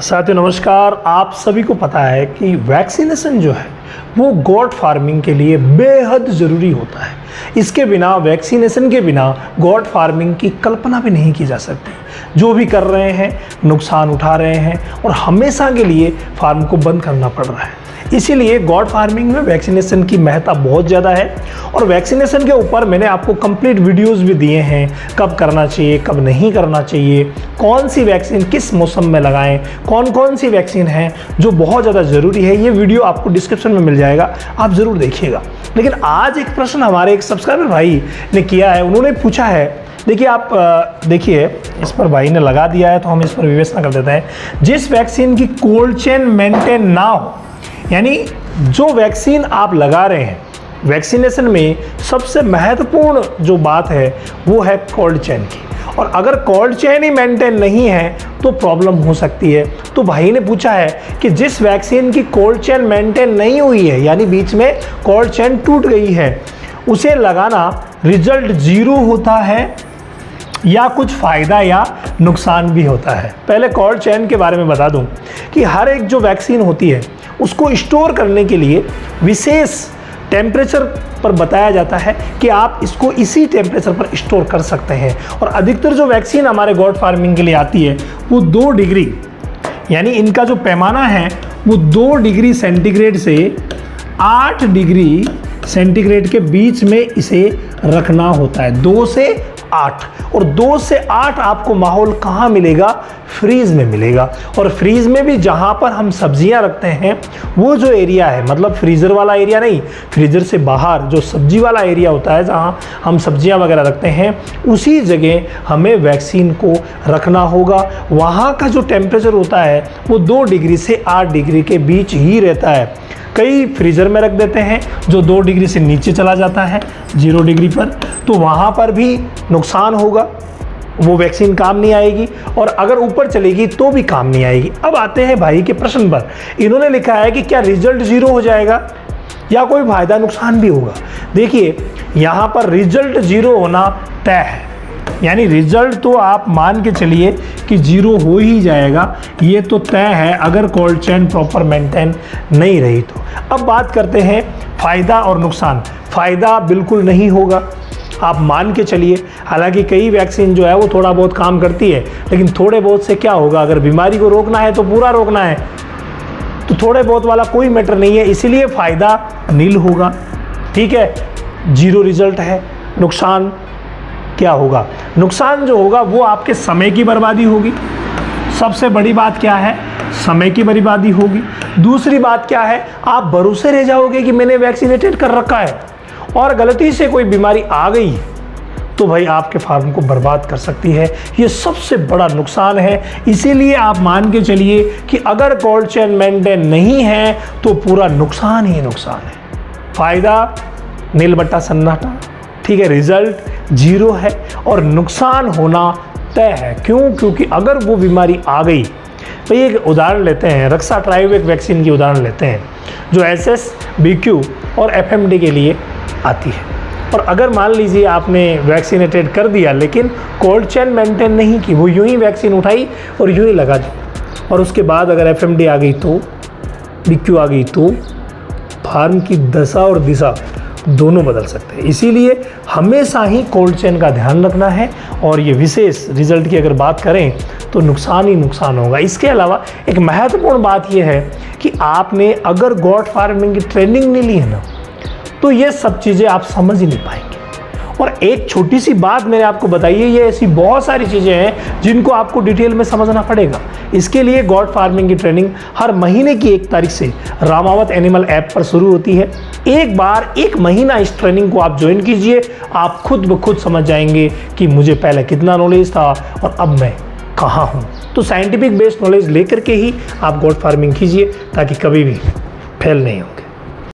साथियों नमस्कार। आप सभी को पता है कि वैक्सीनेशन जो है वो गॉट फार्मिंग के लिए बेहद ज़रूरी होता है। इसके बिना, वैक्सीनेशन के बिना गॉट फार्मिंग की कल्पना भी नहीं की जा सकती। जो भी कर रहे हैं नुकसान उठा रहे हैं और हमेशा के लिए फार्म को बंद करना पड़ रहा है। इसीलिए गॉट फार्मिंग में वैक्सीनेशन की महत्ता बहुत ज़्यादा है और वैक्सीनेशन के ऊपर मैंने आपको कंप्लीट वीडियोस भी दिए हैं, कब करना चाहिए, कब नहीं करना चाहिए, कौन सी वैक्सीन किस मौसम में लगाएं, कौन कौन सी वैक्सीन हैं जो बहुत ज़्यादा ज़रूरी है। ये वीडियो आपको डिस्क्रिप्शन में मिल जाएगा, आप ज़रूर देखिएगा। लेकिन आज एक प्रश्न हमारे एक सब्सक्राइबर भाई ने किया है, उन्होंने पूछा है, देखिए आप देखिए इस पर भाई ने लगा दिया है तो हम इस पर विवेचना कर देते हैं। जिस वैक्सीन की कोल्ड चेन मेंटेन ना हो, यानी जो वैक्सीन आप लगा रहे हैं, वैक्सीनेशन में सबसे महत्वपूर्ण जो बात है वो है कोल्ड चेन की, और अगर कोल्ड चेन ही मेंटेन नहीं है तो प्रॉब्लम हो सकती है। तो भाई ने पूछा है कि जिस वैक्सीन की कोल्ड चेन मेंटेन नहीं हुई है, यानी बीच में कोल्ड चेन टूट गई है, उसे लगाना रिजल्ट 0 होता है या कुछ फ़ायदा या नुकसान भी होता है। पहले कोल्ड चेन के बारे में बता दूं कि हर एक जो वैक्सीन होती है उसको स्टोर करने के लिए विशेष टेम्परेचर पर बताया जाता है कि आप इसको इसी टेम्परेचर पर स्टोर कर सकते हैं। और अधिकतर जो वैक्सीन हमारे गॉट फार्मिंग के लिए आती है वो 2 डिग्री, यानी इनका जो पैमाना है वो 2 डिग्री सेंटीग्रेड से 8 डिग्री सेंटीग्रेड के बीच में इसे रखना होता है। 2 से 8, और 2 से 8 आपको माहौल कहाँ मिलेगा? फ्रीज में मिलेगा। और फ्रीज में भी जहाँ पर हम सब्जियां रखते हैं वो जो एरिया है, मतलब फ्रीज़र वाला एरिया नहीं, फ्रीज़र से बाहर जो सब्जी वाला एरिया होता है जहाँ हम सब्जियां वगैरह रखते हैं, उसी जगह हमें वैक्सीन को रखना होगा। वहाँ का जो टेम्परेचर होता है वो 2 डिग्री से 8 डिग्री के बीच ही रहता है। कई फ्रीज़र में रख देते हैं जो 2 डिग्री से नीचे चला जाता है 0 डिग्री पर, तो वहाँ पर भी नुकसान होगा, वो वैक्सीन काम नहीं आएगी, और अगर ऊपर चलेगी तो भी काम नहीं आएगी। अब आते हैं भाई के प्रश्न पर। इन्होंने लिखा है कि क्या रिजल्ट 0 हो जाएगा या कोई फ़ायदा नुकसान भी होगा। देखिए यहाँ पर रिजल्ट 0 होना तय है, यानी रिजल्ट तो आप मान के चलिए कि 0 हो ही जाएगा, ये तो तय है अगर कोल्ड चेन प्रॉपर मेंटेन नहीं रही तो। अब बात करते हैं फ़ायदा और नुकसान। फ़ायदा बिल्कुल नहीं होगा, आप मान के चलिए। हालांकि कई वैक्सीन जो है वो थोड़ा बहुत काम करती है, लेकिन थोड़े बहुत से क्या होगा? अगर बीमारी को रोकना है तो पूरा रोकना है, तो थोड़े बहुत वाला कोई मैटर नहीं है, इसीलिए फ़ायदा नील होगा। ठीक है, 0 रिजल्ट है। नुकसान क्या होगा? नुकसान जो होगा वो आपके समय की बर्बादी होगी। सबसे बड़ी बात क्या है? समय की बर्बादी होगी। दूसरी बात क्या है? आप भरोसे रह जाओगे कि मैंने वैक्सीनेटेड कर रखा है और गलती से कोई बीमारी आ गई तो भाई आपके फार्म को बर्बाद कर सकती है। ये सबसे बड़ा नुकसान है। इसीलिए आप मान के चलिए कि अगर कोल्ड चेन मेंटेन नहीं है तो पूरा नुकसान ही नुकसान है। फ़ायदा नील बट्टा सन्नाटा, ठीक है, रिजल्ट 0 है और नुकसान होना तय है। क्यों? क्योंकि अगर वो बीमारी आ गई, तो ये एक उदाहरण लेते हैं, रक्षा ट्राइवेक वैक्सीन की उदाहरण लेते हैं जो SS, BQ और FMD के लिए आती है। और अगर मान लीजिए आपने वैक्सीनेटेड कर दिया लेकिन कोल्ड चेन मेंटेन नहीं की, वो यूं ही वैक्सीन उठाई और यूं ही लगा दी, और उसके बाद अगर FMD आ गई तो, BQ आ गई तो फार्म की दशा और दिशा दोनों बदल सकते हैं। इसीलिए हमेशा ही कोल्ड चेन का ध्यान रखना है। और ये विशेष रिजल्ट की अगर बात करें तो नुकसान ही नुकसान होगा। इसके अलावा एक महत्वपूर्ण बात यह है कि आपने अगर गॉट फार्मिंग की ट्रेनिंग नहीं ली है ना, तो ये सब चीज़ें आप समझ ही नहीं पाएंगे। और एक छोटी सी बात मैंने आपको बताई है, ये ऐसी बहुत सारी चीज़ें हैं जिनको आपको डिटेल में समझना पड़ेगा। इसके लिए गॉट फार्मिंग की ट्रेनिंग हर महीने की 1 तारीख से रामावत एनिमल ऐप पर शुरू होती है। एक बार 1 महीना इस ट्रेनिंग को आप ज्वाइन कीजिए, आप खुद ब खुद समझ जाएंगे कि मुझे पहले कितना नॉलेज था और अब मैं कहाँ हूँ। तो साइंटिफिक बेस्ड नॉलेज लेकर के ही आप गॉट फार्मिंग कीजिए ताकि कभी भी फेल नहीं होंगे।